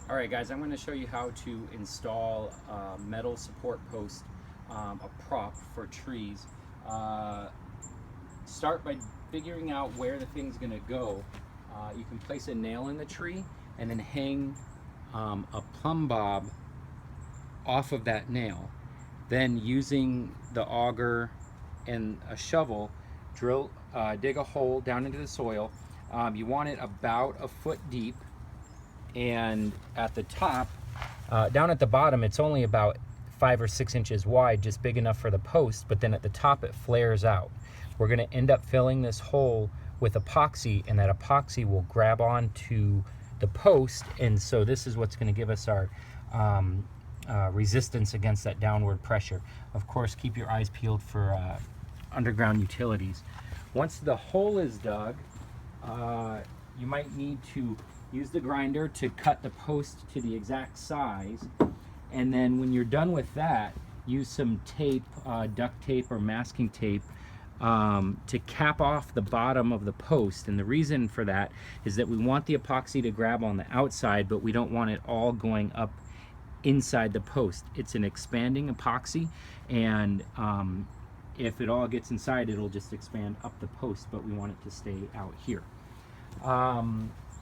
Alright guys, I'm going to show you how to install a metal support post, a prop for trees. Start by figuring out where the thing's going to go. You can place a nail in the tree and then hang a plumb bob off of that nail. Then using the auger and a shovel, dig a hole down into the soil. You want it about a foot deep, and at the top, down at the bottom, it's only about 5 or 6 inches wide, just big enough for the post, but then at the top it flares out. We're going to end up filling this hole with epoxy, and that epoxy will grab onto the post, and so this is what's going to give us our resistance against that downward pressure. Of course, keep your eyes peeled for underground utilities. Once the hole is dug, you might need to use the grinder to cut the post to the exact size, and then when you're done with that, use some tape, duct tape or masking tape, to cap off the bottom of the post. And the reason for that is that we want the epoxy to grab on the outside, but we don't want it all going up inside the post. It's an expanding epoxy, and if it all gets inside, it'll just expand up the post, but we want it to stay out here.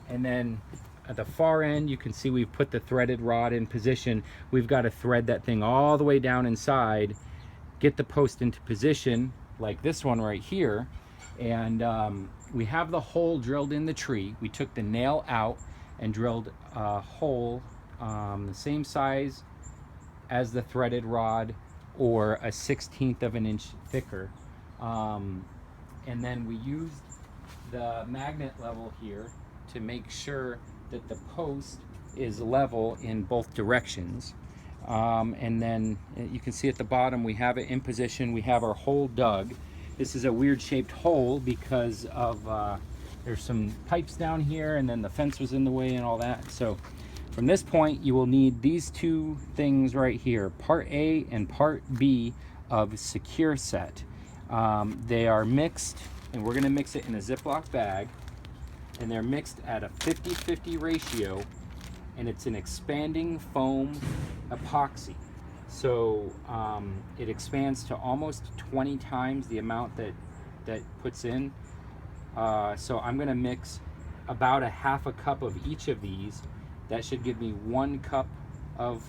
And then at the far end, you can see we've put the threaded rod in position. We've got to thread that thing all the way down inside, get the post into position like this one right here, and we have the hole drilled in the tree. We took the nail out and drilled a hole the same size as the threaded rod, or a 1/16 of an inch thicker, and then we used the magnet level here to make sure that the post is level in both directions. And then you can see at the bottom we have it in position. We have our hole dug. This is a weird shaped hole because of there's some pipes down here, and then the fence was in the way and all that. So from this point, you will need these two things right here, part A and part B of Secure Set. They are mixed, and we're going to mix it in a Ziploc bag, and they're mixed at a 50-50 ratio, and it's an expanding foam epoxy. So it expands to almost 20 times the amount that puts in. So I'm going to mix about a half a cup of each of these. That should give me 1 cup of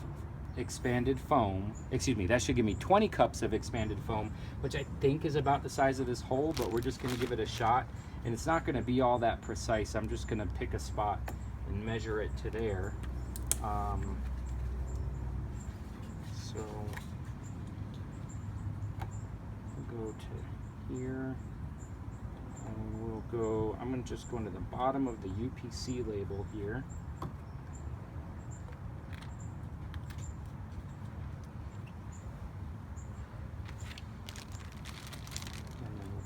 expanded foam. Excuse me, that should give me 20 cups of expanded foam, which I think is about the size of this hole, but we're just going to give it a shot. And it's not going to be all that precise. I'm just going to pick a spot and measure it to there. So we'll go to here, and we'll go, I'm going to just go into the bottom of the UPC label here.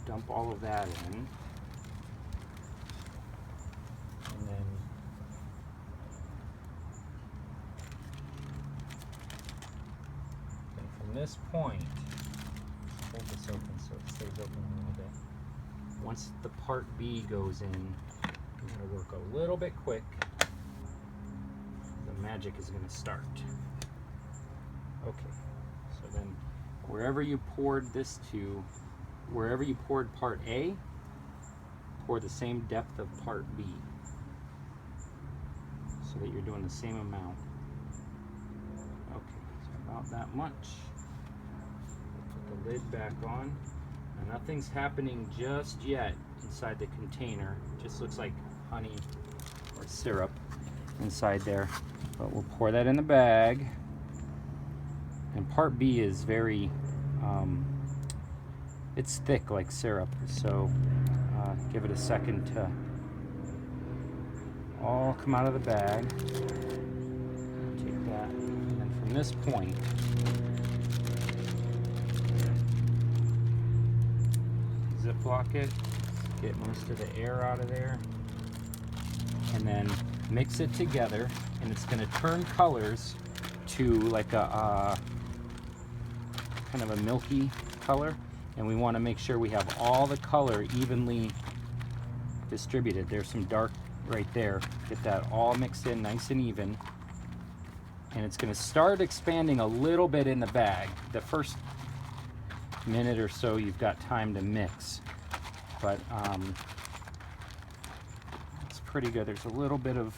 Dump all of that in, and then from this point, hold this open so it stays open a little bit. Once the part B goes in, I'm going to work a little bit quick. The magic is going to start. Okay, so then wherever you poured this to, wherever you poured part A, pour the same depth of part B, so that you're doing the same amount. Okay, so about that much. Put the lid back on. Now, nothing's happening just yet inside the container. It just looks like honey or syrup inside there. But we'll pour that in the bag. And part B is very it's thick like syrup, so give it a second to all come out of the bag. Take that, and then from this point, Ziploc it, get most of the air out of there, and then mix it together, and it's going to turn colors to like a kind of a milky color. And we want to make sure we have all the color evenly distributed. There's some dark right there. Get that all mixed in nice and even. and it's going to start expanding a little bit in the bag. The first minute or so you've got time to mix, but it's pretty good. There's a little bit of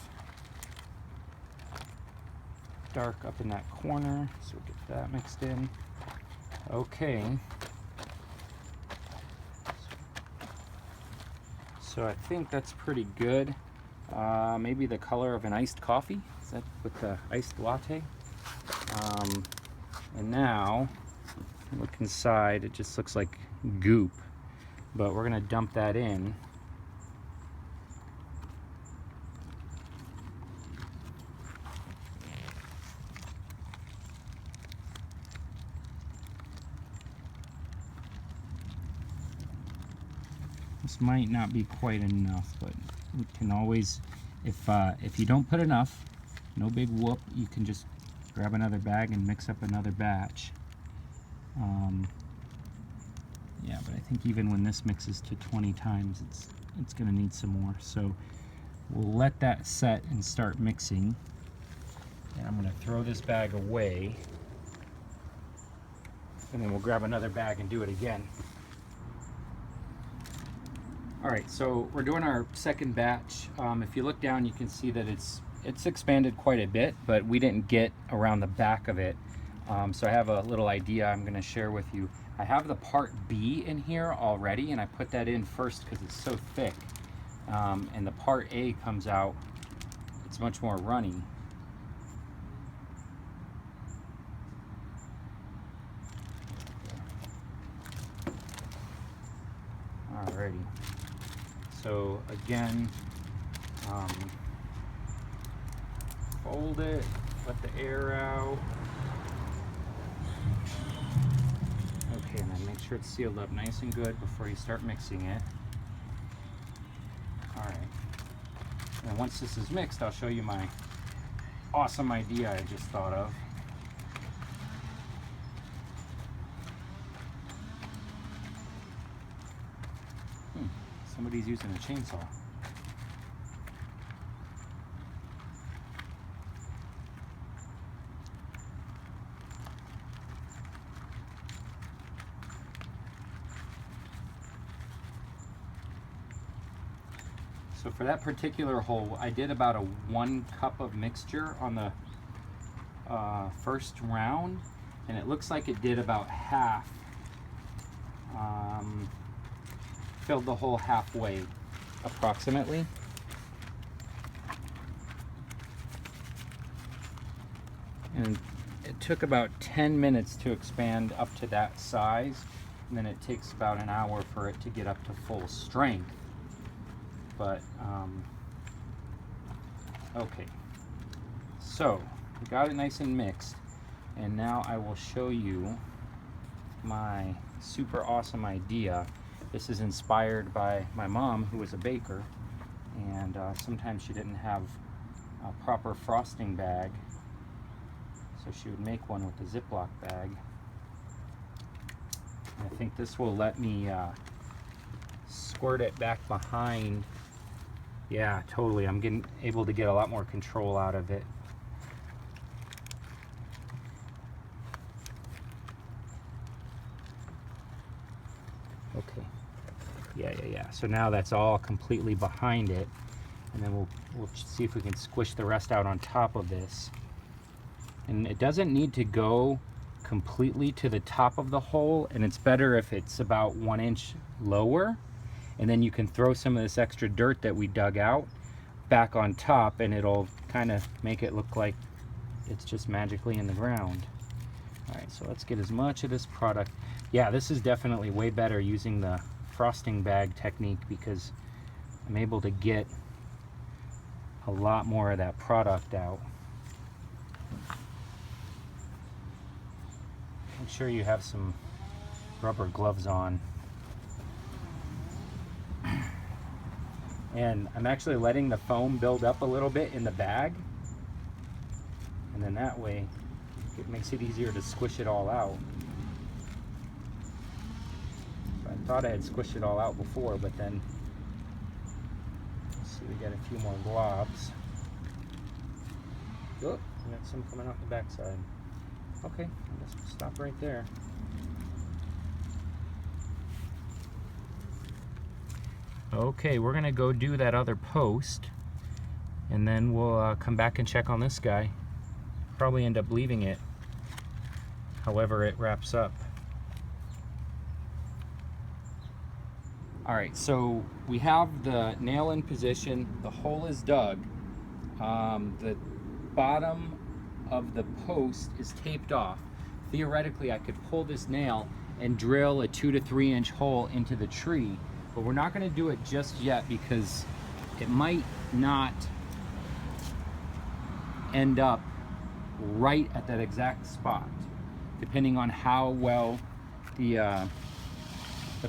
dark up in that corner, so we'll get that mixed in. Okay, so I think that's pretty good. Maybe the color of an iced coffee, is that with the iced latte? And now look inside, it just looks like goop, but we're gonna dump that in. This might not be quite enough, but we can always, if you don't put enough, no big whoop, you can just grab another bag and mix up another batch. Yeah, but I think even when this mixes to 20 times, it's gonna need some more. So we'll let that set and start mixing. And I'm gonna throw this bag away, and then we'll grab another bag and do it again. All right, so we're doing our second batch. If you look down, you can see that it's expanded quite a bit, but we didn't get around the back of it. So I have a little idea I'm gonna share with you. I have the part B in here already, and I put that in first because it's so thick. And the part A comes out, it's much more runny. Alrighty. So again, fold it, let the air out. Okay, and then make sure it's sealed up nice and good before you start mixing it. Alright. And once this is mixed, I'll show you my awesome idea I just thought of. Somebody's using a chainsaw. So for that particular hole, I did about a 1 cup of mixture on the first round, and it looks like it did about half. Filled the hole halfway, approximately. And it took about 10 minutes to expand up to that size, and then it takes about an hour for it to get up to full strength. But, okay. So, we got it nice and mixed, and now I will show you my super awesome idea. This is inspired by my mom, who was a baker, and sometimes she didn't have a proper frosting bag, so she would make one with a Ziploc bag. And I think this will let me squirt it back behind. Yeah, totally. I'm getting able to get a lot more control out of it. Okay. Yeah. So now that's all completely behind it, and then we'll see if we can squish the rest out on top of this. And it doesn't need to go completely to the top of the hole, and it's better if it's about 1 inch lower, and then you can throw some of this extra dirt that we dug out back on top, and it'll kind of make it look like it's just magically in the ground. All right, so let's get as much of this product. Yeah, this is definitely way better using the frosting bag technique, because I'm able to get a lot more of that product out. Make sure you have some rubber gloves on. And I'm actually letting the foam build up a little bit in the bag, and then that way it makes it easier to squish it all out. I thought I had squished it all out before, but then let's see, we got a few more globs. Oh, And got some coming out the backside. Okay, I guess we'll stop right there. Okay, we're gonna go do that other post, and then we'll come back and check on this guy. Probably end up leaving it however it wraps up. All right, so we have the nail in position, the hole is dug, the bottom of the post is taped off. Theoretically, I could pull this nail and drill a 2 to 3 inch hole into the tree, but we're not gonna do it just yet because it might not end up right at that exact spot, depending on how well the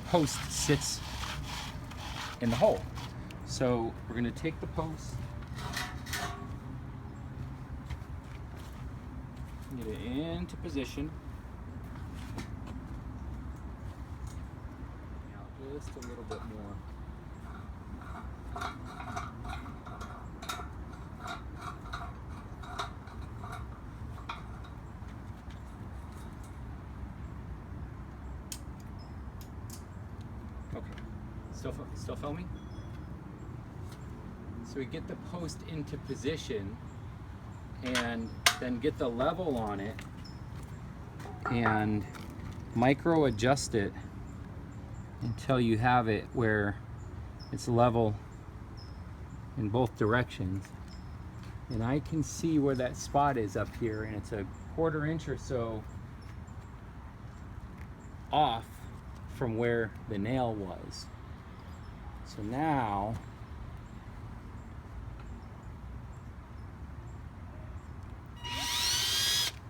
post sits in the hole. So we're gonna take the post, get it into position. Now just a little bit more. Okay, still filming? So we get the post into position and then get the level on it and micro adjust it until you have it where it's level in both directions. And I can see where that spot is up here, and it's a 1/4 inch or so off from where the nail was. So now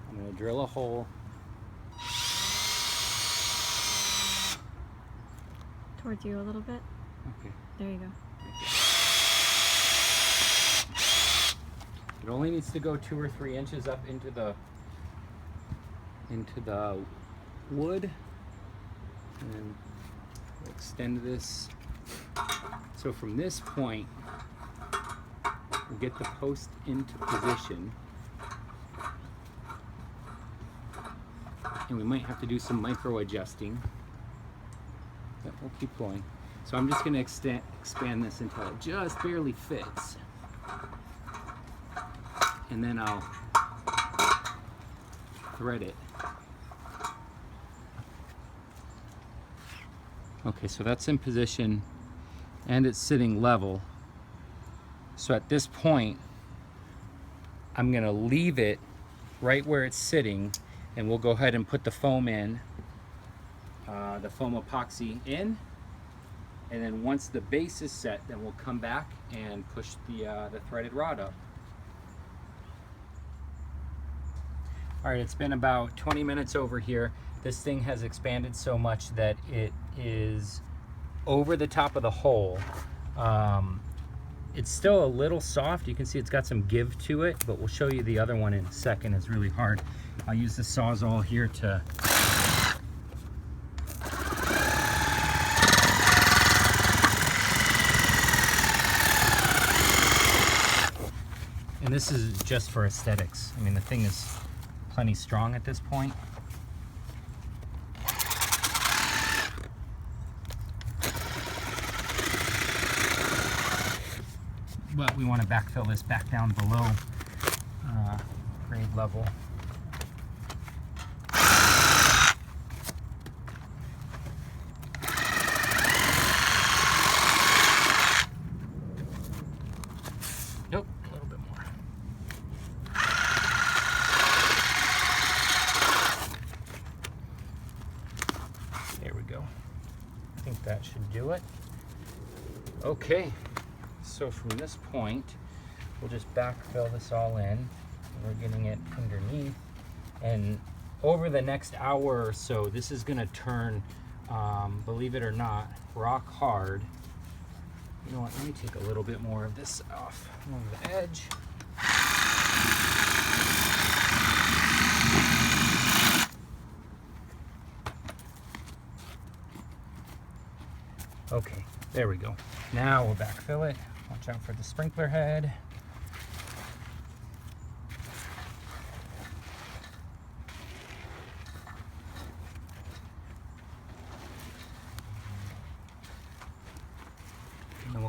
I'm going to drill a hole. Towards you a little bit. Okay. There you go. It only needs to go 2 or 3 inches up into the wood, and then we'll extend this. So from this point, we'll get the post into position, and we might have to do some micro adjusting, but we'll keep going. So I'm just going to expand this until it just barely fits, and then I'll thread it. Okay, so that's in position and it's sitting level. So at this point, I'm gonna leave it right where it's sitting, and we'll go ahead and put the foam in, the foam epoxy in, and then once the base is set, then we'll come back and push the threaded rod up. All right, it's been about 20 minutes over here. This thing has expanded so much that it is over the top of the hole. It's still a little soft. You can see it's got some give to it, but we'll show you the other one in a second. It's really hard. I'll use the Sawzall here to and this is just for aesthetics. I mean, the thing is plenty strong at this point. But we want to backfill this back down below grade level. Nope, a little bit more. There we go. I think that should do it. Okay. So from this point, we'll just backfill this all in. We're getting it underneath. And over the next hour or so, this is gonna turn, believe it or not, rock hard. You know what, let me take a little bit more of this off along the edge. Okay, there we go. Now we'll backfill it. Watch out for the sprinkler head.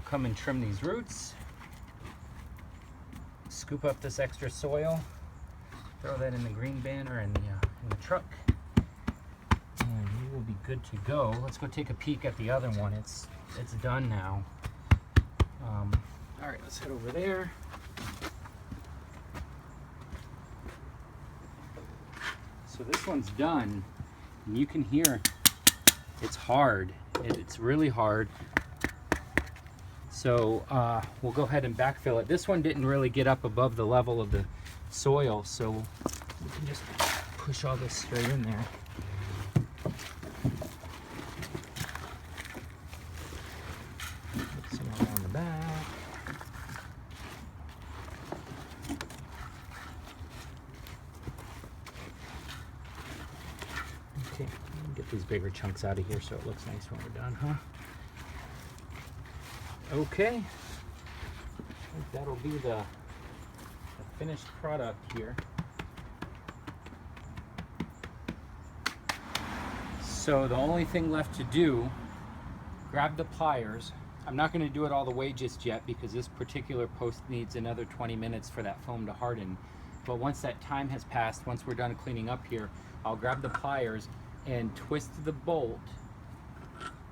we'll come and trim these roots. Scoop up this extra soil. Throw that in the green bin or in the truck. And we will be good to go. Let's go take a peek at the other one. It's done now. All right, let's head over there. So this one's done, and you can hear it's hard. It's really hard. So we'll go ahead and backfill it. This one didn't really get up above the level of the soil, so we can just push all this straight in there. Put some around the back. Okay, get these bigger chunks out of here so it looks nice when we're done, huh? Okay, I think that'll be the finished product here. So the only thing left to do, grab the pliers. I'm not going to do it all the way just yet because this particular post needs another 20 minutes for that foam to harden. But once that time has passed, once we're done cleaning up here, I'll grab the pliers and twist the bolt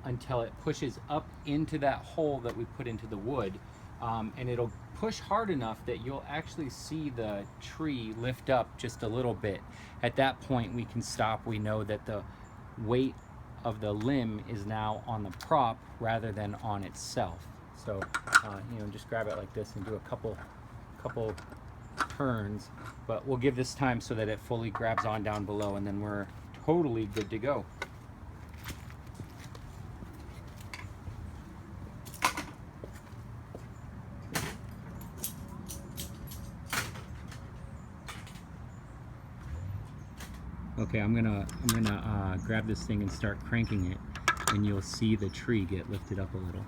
until it pushes up into that hole that we put into the wood, and it'll push hard enough that you'll actually see the tree lift up just a little bit. At that point we can stop. We know that the weight of the limb is now on the prop rather than on itself. So just grab it like this and do a couple turns, but we'll give this time so that it fully grabs on down below, and then we're totally good to go. Okay, I'm gonna grab this thing and start cranking it, and you'll see the tree get lifted up a little.